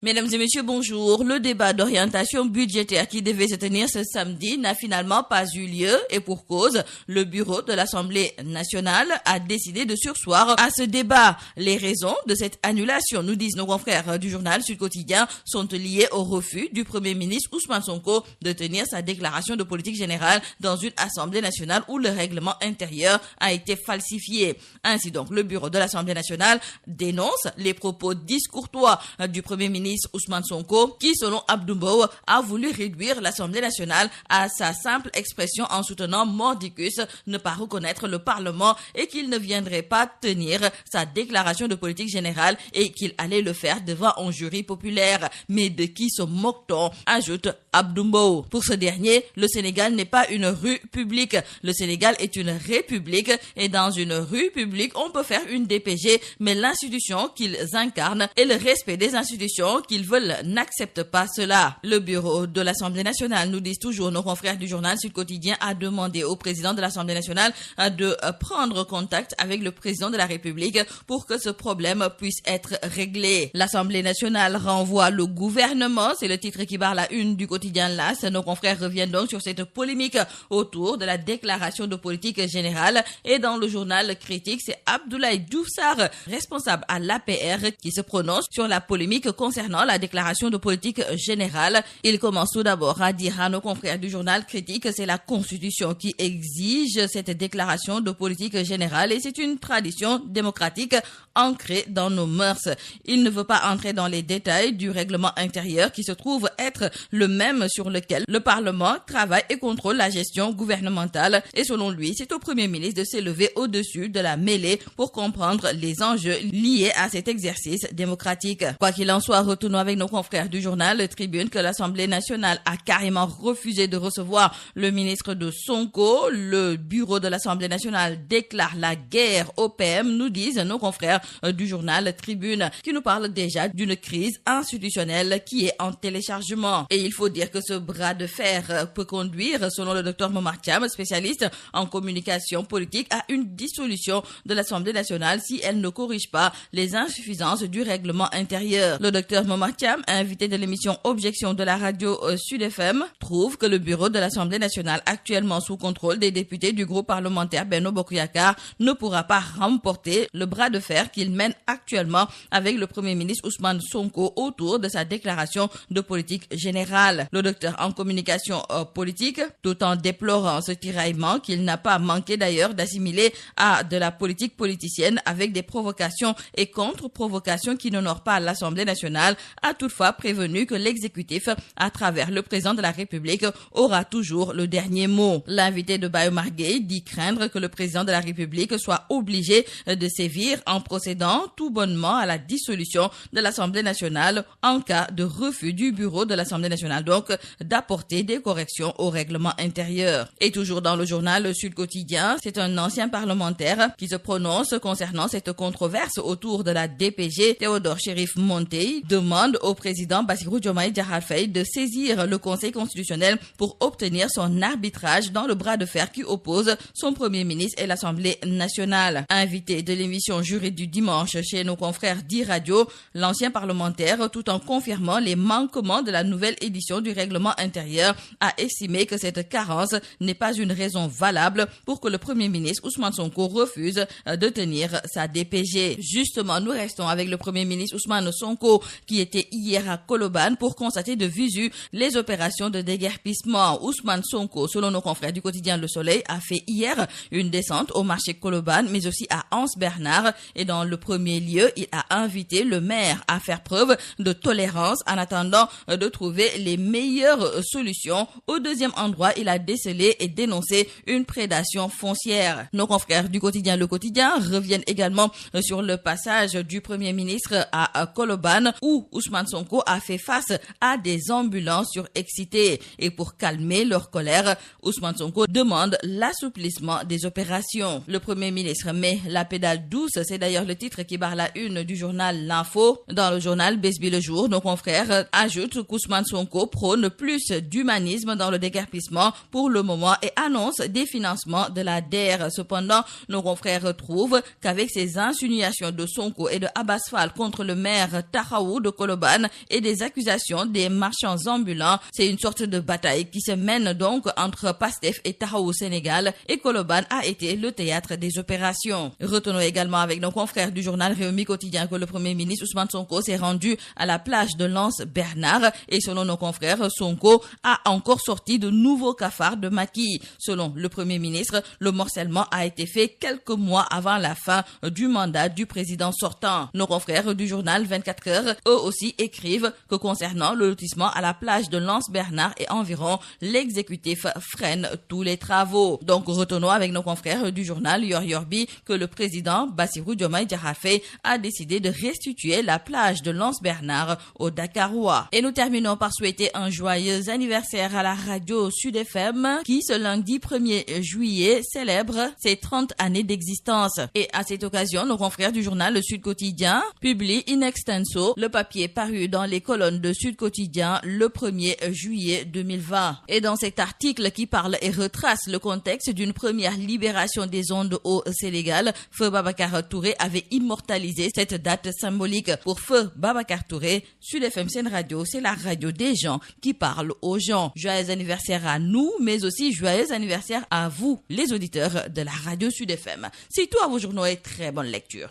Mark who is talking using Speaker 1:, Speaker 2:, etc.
Speaker 1: Mesdames et messieurs, bonjour. Le débat d'orientation budgétaire qui devait se tenir ce samedi n'a finalement pas eu lieu et pour cause, le bureau de l'Assemblée nationale a décidé de surseoir à ce débat. Les raisons de cette annulation, nous disent nos confrères du journal Sud Quotidien, sont liées au refus du Premier ministre Ousmane Sonko de tenir sa déclaration de politique générale dans une Assemblée nationale où le règlement intérieur a été falsifié. Ainsi donc, le bureau de l'Assemblée nationale dénonce les propos discourtois du Premier ministre Ousmane Sonko, qui, selon Abdou Mbow, a voulu réduire l'Assemblée nationale à sa simple expression en soutenant mordicus ne pas reconnaître le Parlement et qu'il ne viendrait pas tenir sa déclaration de politique générale et qu'il allait le faire devant un jury populaire. Mais de qui se moque-t-on? Ajoute Abdou Mbow. Pour ce dernier, le Sénégal n'est pas une rue publique. Le Sénégal est une république et dans une rue publique, on peut faire une DPG, mais l'institution qu'ils incarnent et le respect des institutions qu'ils veulent n'acceptent pas cela. Le bureau de l'Assemblée nationale, nous disent toujours nos confrères du journal Sud Quotidien, a demandé au président de l'Assemblée nationale de prendre contact avec le président de la République pour que ce problème puisse être réglé. L'Assemblée nationale renvoie le gouvernement, c'est le titre qui barre la une du quotidien LAS. Nos confrères reviennent donc sur cette polémique autour de la déclaration de politique générale et dans le journal Critique, c'est Abdoulaye Diouf Sarr, responsable à l'APR, qui se prononce sur la polémique concernant la déclaration de politique générale. Il commence tout d'abord à dire à nos confrères du journal Critique que c'est la Constitution qui exige cette déclaration de politique générale et c'est une tradition démocratique ancrée dans nos mœurs. Il ne veut pas entrer dans les détails du règlement intérieur qui se trouve être le même sur lequel le Parlement travaille et contrôle la gestion gouvernementale et selon lui, c'est au Premier ministre de s'élever au-dessus de la mêlée pour comprendre les enjeux liés à cet exercice démocratique. Quoi qu'il en soit, retournons avec nos confrères du journal Tribune que l'Assemblée nationale a carrément refusé de recevoir le ministre de Sonko. Le bureau de l'Assemblée nationale déclare la guerre au PM, nous disent nos confrères du journal Tribune, qui nous parle déjà d'une crise institutionnelle qui est en téléchargement. Et il faut dire que ce bras de fer peut conduire, selon le docteur Momar Thiam, spécialiste en communication politique, à une dissolution de l'Assemblée nationale si elle ne corrige pas les insuffisances du règlement intérieur. Le docteur Momar Thiam, invité de l'émission Objection de la radio Sud FM, trouve que le bureau de l'Assemblée nationale, actuellement sous contrôle des députés du groupe parlementaire Benno Bokk Yakaar, ne pourra pas remporter le bras de fer qu'il mène actuellement avec le Premier ministre Ousmane Sonko autour de sa déclaration de politique générale. Le docteur en communication politique, tout en déplorant ce tiraillement qu'il n'a pas manqué d'ailleurs d'assimiler à de la politique politicienne avec des provocations et contre-provocations qui n'honorent pas l'Assemblée nationale, a toutefois prévenu que l'exécutif, à travers le président de la République, aura toujours le dernier mot. L'invité de Bayo Marguey dit craindre que le président de la République soit obligé de sévir en procédant tout bonnement à la dissolution de l'Assemblée nationale en cas de refus du bureau de l'Assemblée nationale, donc d'apporter des corrections au règlement intérieur. Et toujours dans le journal Sud Quotidien, c'est un ancien parlementaire qui se prononce concernant cette controverse autour de la DPG. Théodore Chérif Montey demande au président Bassirou Diomaye Diakhar Faye de saisir le Conseil constitutionnel pour obtenir son arbitrage dans le bras de fer qui oppose son Premier ministre et l'Assemblée nationale. Invité de l'émission Jury du dimanche chez nos confrères d'e-radio, l'ancien parlementaire, tout en confirmant les manquements de la nouvelle édition du règlement intérieur, a estimé que cette carence n'est pas une raison valable pour que le Premier ministre Ousmane Sonko refuse de tenir sa DPG. Justement, nous restons avec le Premier ministre Ousmane Sonko qui était hier à Colobane pour constater de visu les opérations de déguerpissement. Ousmane Sonko, selon nos confrères du quotidien Le Soleil, a fait hier une descente au marché Colobane, mais aussi à Anse-Bernard. Et dans le premier lieu, il a invité le maire à faire preuve de tolérance en attendant de trouver les meilleures solutions. Au deuxième endroit, il a décelé et dénoncé une prédation foncière. Nos confrères du quotidien Le Quotidien reviennent également sur le passage du Premier ministre à Colobane où Ousmane Sonko a fait face à des ambulances surexcitées. Et pour calmer leur colère, Ousmane Sonko demande l'assouplissement des opérations. Le Premier ministre met la pédale douce, c'est d'ailleurs le titre qui barre la une du journal L'Info. Dans le journal Besbi le jour, nos confrères ajoutent qu'Ousmane Sonko prône plus d'humanisme dans le déguerpissement pour le moment et annonce des financements de la DER. Cependant, nos confrères trouvent qu'avec ces insinuations de Sonko et de Abbas Fall contre le maire Tahaou de Colobane et des accusations des marchands ambulants. C'est une sorte de bataille qui se mène donc entre Pastef et Taxawu Sénégal et Colobane a été le théâtre des opérations. Retenons également avec nos confrères du journal Rewmi Quotidien que le Premier ministre Ousmane Sonko s'est rendu à la plage de l'Anse Bernard et selon nos confrères, Sonko a encore sorti de nouveaux cafards de Macky. Selon le Premier ministre, le morcellement a été fait quelques mois avant la fin du mandat du président sortant. Nos confrères du journal 24 heures, eux aussi écrivent que concernant le lotissement à la plage de l'Anse Bernard et environ, l'exécutif freine tous les travaux. Donc retenons avec nos confrères du journal Yor Yorbi que le président Bassirou Diomaye Diakhar Faye a décidé de restituer la plage de l'Anse Bernard aux Dakarois. Et nous terminons par souhaiter un joyeux anniversaire à la radio Sud FM qui ce lundi 1er juillet célèbre ses 30 années d'existence. Et à cette occasion, nos confrères du journal Le Sud Quotidien publient in extenso le papier paru dans les colonnes de Sud Quotidien le 1er juillet 2020. Et dans cet article qui parle et retrace le contexte d'une première libération des ondes au Sénégal, Feu Babacar Touré avait immortalisé cette date symbolique. Pour Feu Babacar Touré, Sud FM Sen Radio, c'est la radio des gens qui parlent aux gens. Joyeux anniversaire à nous, mais aussi joyeux anniversaire à vous, les auditeurs de la radio Sud FM. C'est tout à vos journaux et très bonne lecture.